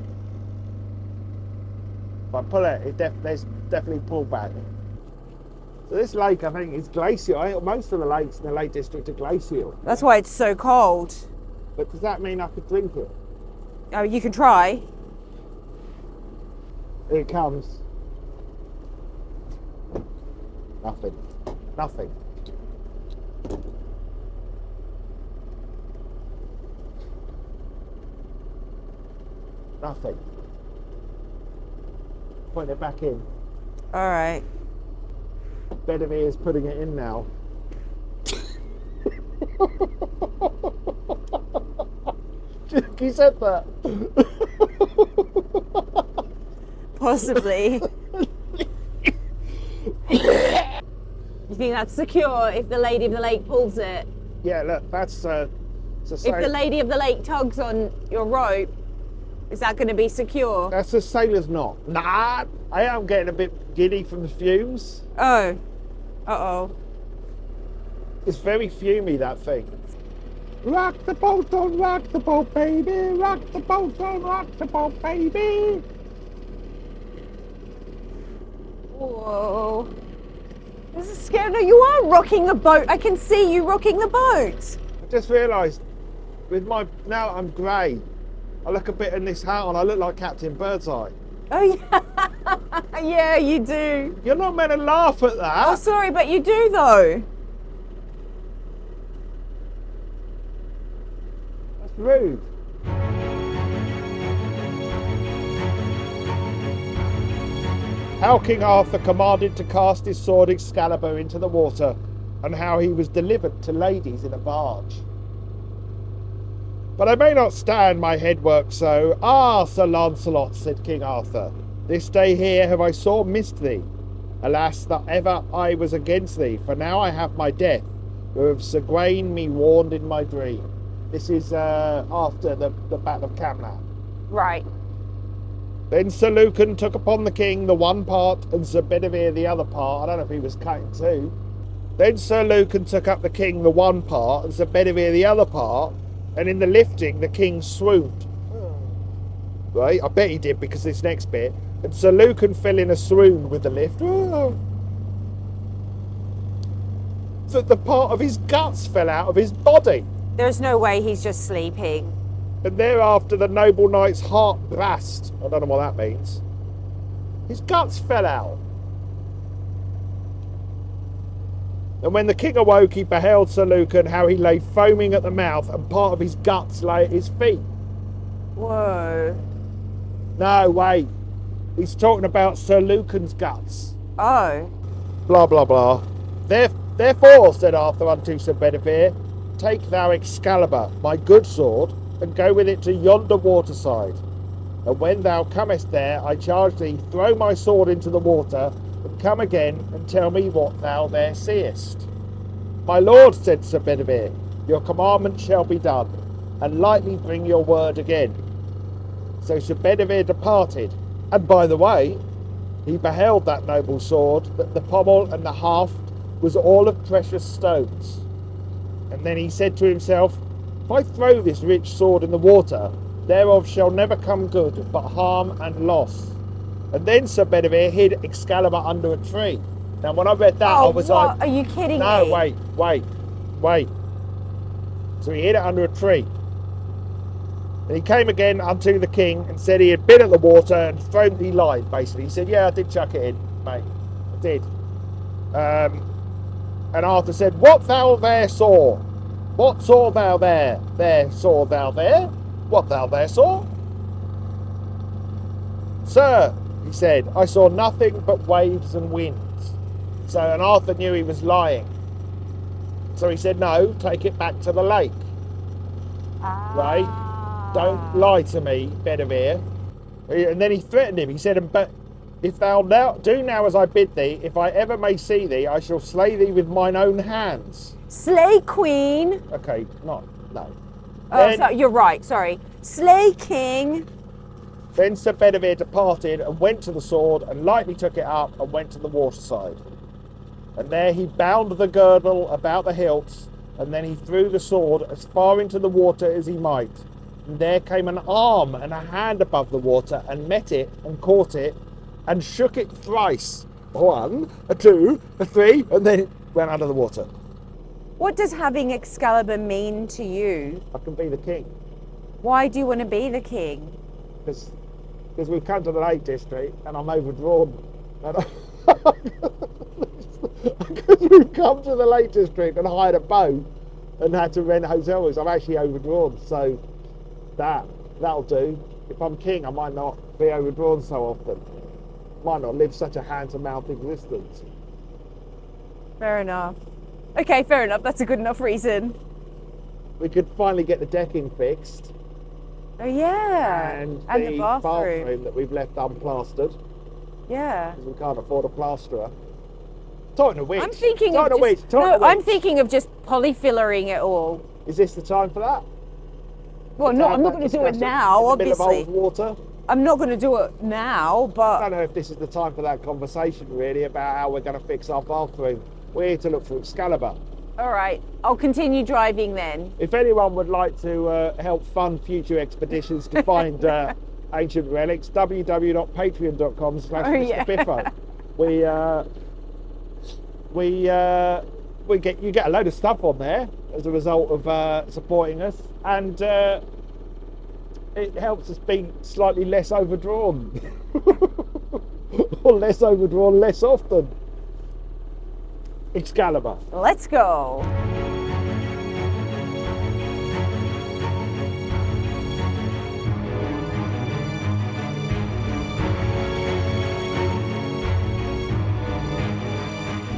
If I pull it, there's definitely pullback. So this lake, I think, is glacial. Most of the lakes in the Lake District are glacial. That's why it's so cold. But does that mean I could drink it? Oh, you can try. Here it comes. Nothing. Nothing. Nothing. Put it back in. All right. Bedivere is putting it in now. He said that. Possibly. You think that's secure if the Lady of the Lake pulls it? Yeah, look, that's If the Lady of the Lake tugs on your rope, is that going to be secure? that's a sailor's knot. Nah, I am getting a bit giddy from the fumes. Oh. Uh-oh. It's very fumey, that thing. Rock the boat, don't rock the boat, baby. Rock the boat, don't rock the boat, baby. Whoa. This is scary. No, you are rocking a boat. I can see you rocking the boat. I just realised, with my now I'm grey. I look a bit in this hat on. I look like Captain Birdseye. Oh, yeah. Yeah, you do. You're not meant to laugh at that. Oh, sorry, but you do, though. That's rude. How King Arthur commanded to cast his sword Excalibur into the water, and how he was delivered to ladies in a barge. But I may not stand my head work so. Ah, Sir Lancelot, said King Arthur, this day here have I sore missed thee. Alas, that ever I was against thee, for now I have my death, who of Sir Gawain me warned in my dream. This is after the Battle of Camlann. Right. Then Sir Lucan took upon the king the one part, and Sir Bedivere the other part. I don't know if he was cut in two. Then Sir Lucan took up the king the one part, and Sir Bedivere the other part, and in the lifting the king swooned. Right, I bet he did, because this next bit. And Sir Lucan fell in a swoon with the lift. So the part of his guts fell out of his body. There's no way he's just sleeping. And thereafter the noble knight's heart brast. I don't know what that means. His guts fell out. And when the king awoke, he beheld Sir Lucan, how he lay foaming at the mouth, and part of his guts lay at his feet. Whoa. No, wait. He's talking about Sir Lucan's guts. Oh. Blah, blah, blah. Therefore, said Arthur unto Sir Bedivere, take thou Excalibur, my good sword, and go with it to yonder waterside. And when thou comest there, I charge thee, throw my sword into the water, and come again, and tell me what thou there seest. My lord, said Sir Bedivere, your commandment shall be done, and lightly bring your word again. So Sir Bedivere departed, and by the way, he beheld that noble sword, that the pommel and the haft was all of precious stones. And then he said to himself, if I throw this rich sword in the water, thereof shall never come good, but harm and loss. And then Sir Bedivere hid Excalibur under a tree. Now, when I read that, I was what? like... Are you kidding No, me? wait. So he hid it under a tree. And he came again unto the king and said he had been at the water and thrown... He lied, basically. He said, yeah, I did chuck it in, mate. I did. And Arthur said, what thou there saw? What saw thou there? There saw thou there? What thou there saw? Sir, he said, I saw nothing but waves and winds. So, and Arthur knew he was lying. So he said, no, take it back to the lake. Right? Don't lie to me, Bedivere. And then he threatened him. He said, but if thou now do now as I bid thee, if I ever may see thee, I shall slay thee with mine own hands. Slay queen. Okay, no. Oh, so, you're right, sorry. Slay king. Then Sir Bedivere departed and went to the sword and lightly took it up and went to the waterside. And there he bound the girdle about the hilts, and then he threw the sword as far into the water as he might. And there came an arm and a hand above the water and met it and caught it and shook it thrice. 1, a 2, a 3, and then it went under the water. What does having Excalibur mean to you? I can be the king. Why do you want to be the king? Because we've come to the Lake District and I'm overdrawn. Because we've come to the Lake District and hired a boat and had to rent hotel rooms, I'm actually overdrawn. So that'll do. If I'm king, I might not be overdrawn so often. Might not live such a hand-to-mouth existence. Fair enough. Okay, fair enough. That's a good enough reason. We could finally get the decking fixed. Oh yeah, And the bathroom. that we've left unplastered. Yeah. Because we can't afford a plasterer. Talking of which, I'm thinking of just polyfillering it all. Is this the time for that? Well, no, I'm not going to do it now, obviously. Water. I'm not going to do it now, I but don't know if this is the time for that conversation, really, about how we're going to fix our bathroom. We're here to look for Excalibur. all right, I'll continue driving then. If anyone would like to help fund future expeditions to find ancient relics, www.patreon.com/Mr. Biffo. You get a load of stuff on there as a result of supporting us, and it helps us be slightly less overdrawn, or less overdrawn less often. Excalibur. Let's go.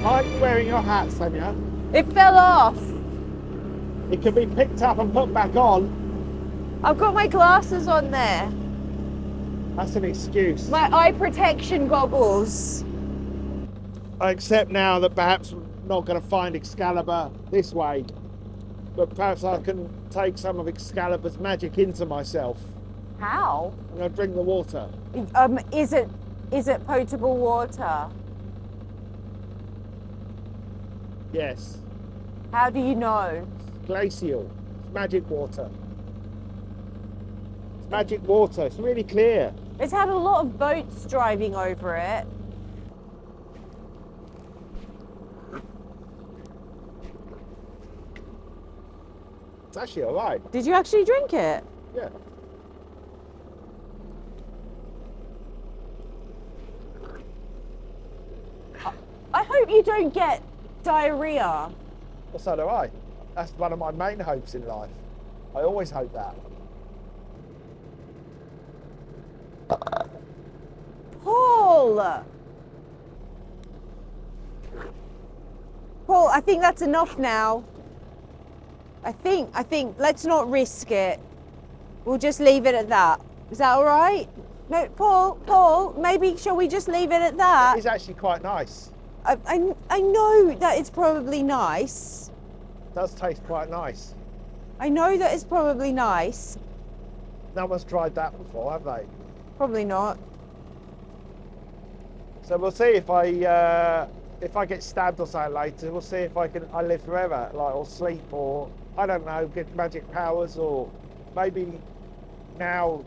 Aren't you wearing your hat, Sonia? It fell off. It can be picked up and put back on. I've got my glasses on there. That's an excuse. My eye protection goggles. I accept now that perhaps I'm not going to find Excalibur this way, but perhaps I can take some of Excalibur's magic into myself. How? I'm going to drink the water. Is it potable water? Yes. How do you know? Glacial. It's magic water. It's magic water. It's really clear. It's had a lot of boats driving over it. It's actually all right. Did you actually drink it? Yeah. I hope you don't get diarrhea. Well, so do I. That's one of my main hopes in life. I always hope that. Paul! Paul, I think that's enough now. I think, let's not risk it. We'll just leave it at that. Is that all right? No, Paul, maybe shall we just leave it at that? It's actually quite nice. I know that it's probably nice. It does taste quite nice. I know that it's probably nice. No one's tried that before, have they? Probably not. So we'll see if I get stabbed or something later. We'll see if I live forever, like, or sleep, or I don't know, get magic powers, or maybe now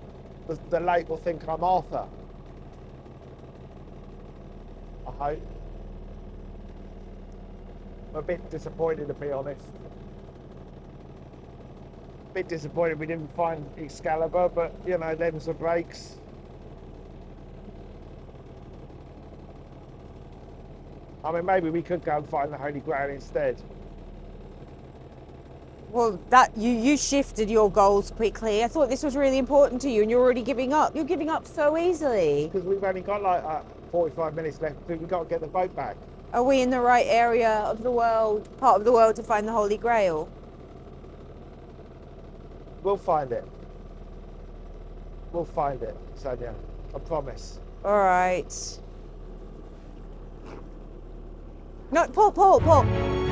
the lake will think I'm Arthur. I hope. I'm a bit disappointed, to be honest. A bit disappointed we didn't find Excalibur, but you know, them's the breaks. I mean, maybe we could go and find the Holy Grail instead. Well, that you shifted your goals quickly. I thought this was really important to you, and you're already giving up. You're giving up so easily. Because we've only got like 45 minutes left. We've got to get the boat back. Are we in the right area of the world, part of the world, to find the Holy Grail? We'll find it. We'll find it, Sonia. I promise. All right. No, Paul.